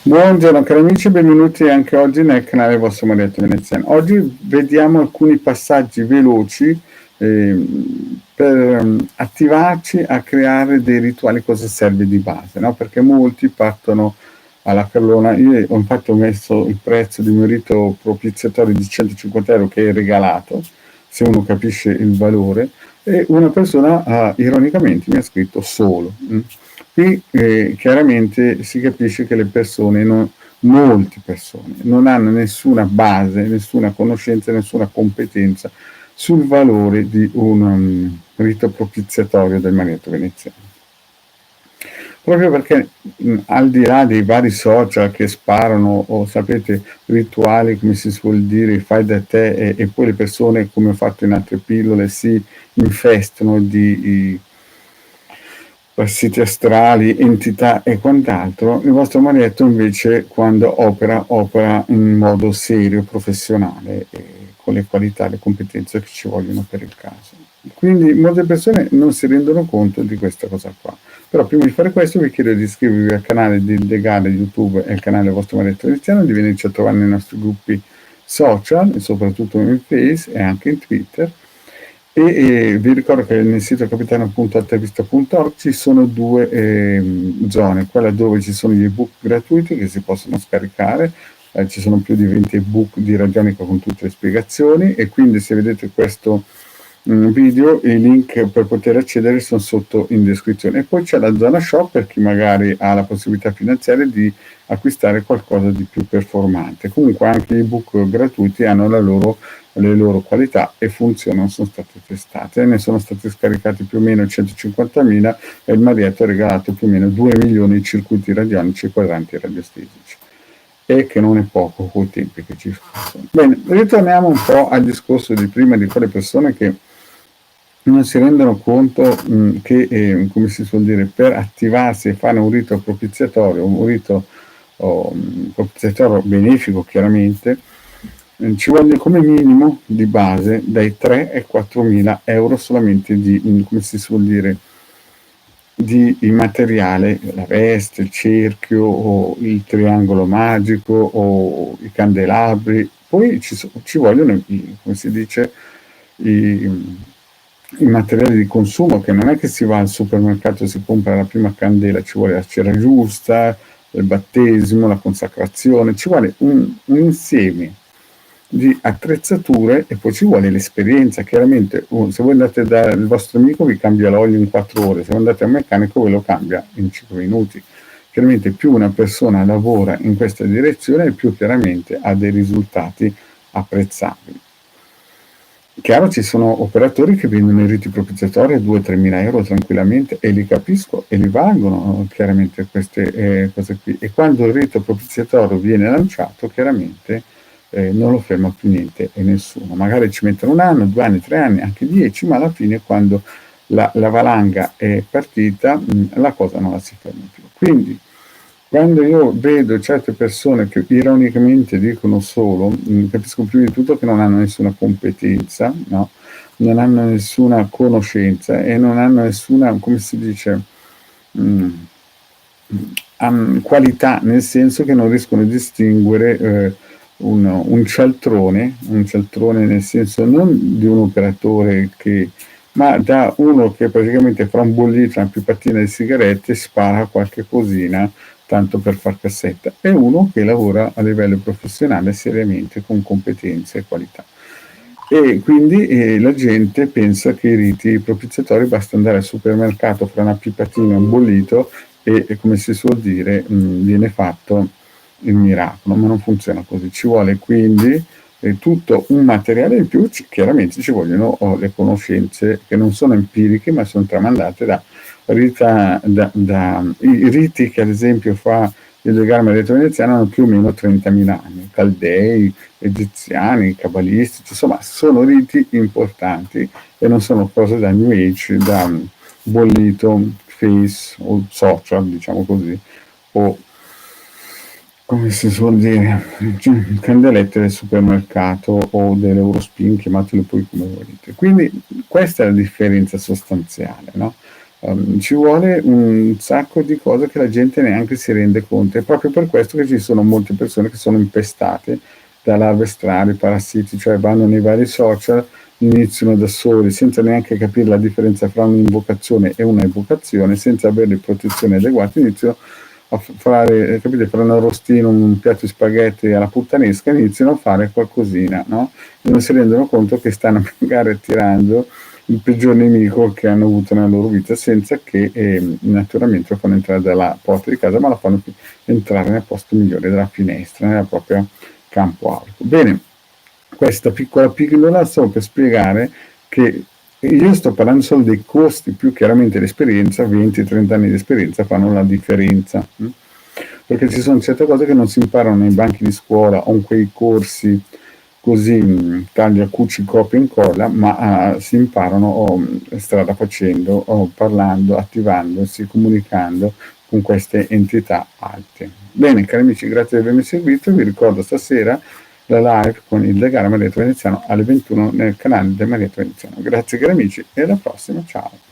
Buongiorno cari amici, benvenuti anche oggi nel canale vostro Marietto Veneziano. Oggi vediamo alcuni passaggi veloci per attivarci a creare dei rituali, cosa serve di base, no? Perché molti partono alla carlona. Io infatti ho messo il prezzo di un rito propiziatorio di 150 euro che è regalato, se uno capisce il valore, e una persona ironicamente mi ha scritto solo. Qui chiaramente si capisce che le persone, molte persone, non hanno nessuna base, nessuna conoscenza, nessuna competenza sul valore di un rito propiziatorio del Marietto Veneziano. Proprio perché al di là dei vari social che sparano, o sapete, rituali, come si suol dire, fai da te, e poi le persone, come ho fatto in altre pillole, si infestano di siti astrali, entità e quant'altro. Il vostro Marietto invece, quando opera in modo serio, professionale, e con le qualità e le competenze che ci vogliono per il caso. Quindi molte persone non si rendono conto di questa cosa qua. Però prima di fare questo vi chiedo di iscrivervi al canale di Legale YouTube e al canale vostro Marietto Veneziano, di venirci a trovare nei nostri gruppi social, e soprattutto in Face e anche in Twitter. E vi ricordo che nel sito capitano.altavista.org ci sono due zone, quella dove ci sono gli ebook gratuiti che si possono scaricare, ci sono più di 20 ebook di radionica con tutte le spiegazioni, e quindi se vedete questo video i link per poter accedere sono sotto in descrizione. E poi c'è la zona shop per chi magari ha la possibilità finanziaria di acquistare qualcosa di più performante. Comunque anche gli ebook gratuiti hanno le loro qualità e funzionano, sono state testate, ne sono stati scaricati più o meno 150.000 e il Marietto ha regalato più o meno 2 milioni di circuiti radionici e quadranti radiostesici, e che non è poco con i tempi che ci sono. Bene, ritorniamo un po' al discorso di prima, di quelle persone che non si rendono conto che, come si suol dire, per attivarsi e fare un rito propiziatorio, un rito propiziatorio benefico chiaramente, ci vogliono come minimo di base dai 3 ai 4 mila euro solamente di, come si suol dire, di materiale, la veste, il cerchio, o il triangolo magico, o i candelabri. Poi ci vogliono, come si dice, i materiali di consumo, che non è che si va al supermercato e si compra la prima candela, ci vuole la cera giusta, il battesimo, la consacrazione, ci vuole un insieme di attrezzature, e poi ci vuole l'esperienza. Chiaramente se voi andate dal vostro amico vi cambia l'olio in 4 ore, se voi andate al meccanico ve lo cambia in 5 minuti. Chiaramente più una persona lavora in questa direzione, più chiaramente ha dei risultati apprezzabili. Chiaro, ci sono operatori che vendono i riti propiziatori a 2-3 mila euro tranquillamente, e li capisco e li valgono chiaramente queste cose qui. E quando il rito propiziatorio viene lanciato, chiaramente non lo ferma più niente e nessuno. Magari ci mettono 1 anno, 2 anni, 3 anni, anche 10, ma alla fine, quando la valanga è partita, la cosa non la si ferma più. Quindi quando io vedo certe persone che ironicamente dicono solo, capisco prima di tutto che non hanno nessuna competenza, no? Non hanno nessuna conoscenza e non hanno nessuna, come si dice, qualità, nel senso che non riescono a distinguere un cialtrone nel senso non di un operatore ma da uno che praticamente fra un bollito e una pipatina di sigarette spara qualche cosina tanto per far cassetta, è uno che lavora a livello professionale seriamente, con competenze e qualità. E quindi la gente pensa che i riti propiziatori basta andare al supermercato fra una pipatina e un bollito e come si suol dire, viene fatto il miracolo, ma non funziona così. Ci vuole quindi tutto un materiale in più, chiaramente ci vogliono le conoscenze che non sono empiriche, ma sono tramandate i riti che ad esempio fa il legame Marietto Veneziano hanno più o meno 30.000 anni, caldei, egiziani, cabalistici, insomma sono riti importanti e non sono cose da New Age, da bollito, face o social, diciamo così, o come si suol dire, candelette del supermercato o dell'Eurospin, chiamatele poi come volete. Quindi questa è la differenza sostanziale, no? Ci vuole un sacco di cose che la gente neanche si rende conto. È proprio per questo che ci sono molte persone che sono impestate da larve strane, parassiti, cioè vanno nei vari social, iniziano da soli, senza neanche capire la differenza fra un'invocazione e una evocazione, senza avere le protezioni adeguate, iniziano a fare, capite, fare un arrostino, un piatto di spaghetti alla puttanesca, iniziano a fare qualcosina, no? E non si rendono conto che stanno magari attirando il peggior nemico che hanno avuto nella loro vita, senza che naturalmente lo fanno entrare dalla porta di casa, ma lo fanno entrare nel posto migliore, dalla finestra, nel proprio campo alto. Bene, questa piccola pillola solo per spiegare che io sto parlando solo dei costi, più chiaramente l'esperienza, 20-30 anni di esperienza fanno la differenza, perché ci sono certe cose che non si imparano nei banchi di scuola o in quei corsi così taglia, cuci, copia e incolla, ma si imparano strada facendo, o parlando, attivandosi, comunicando con queste entità alte. Bene, cari amici, grazie di avermi seguito. Vi ricordo stasera la live con il legale Marietto Veneziano alle 21 nel canale del Marietto Veneziano. Grazie cari amici e alla prossima, ciao.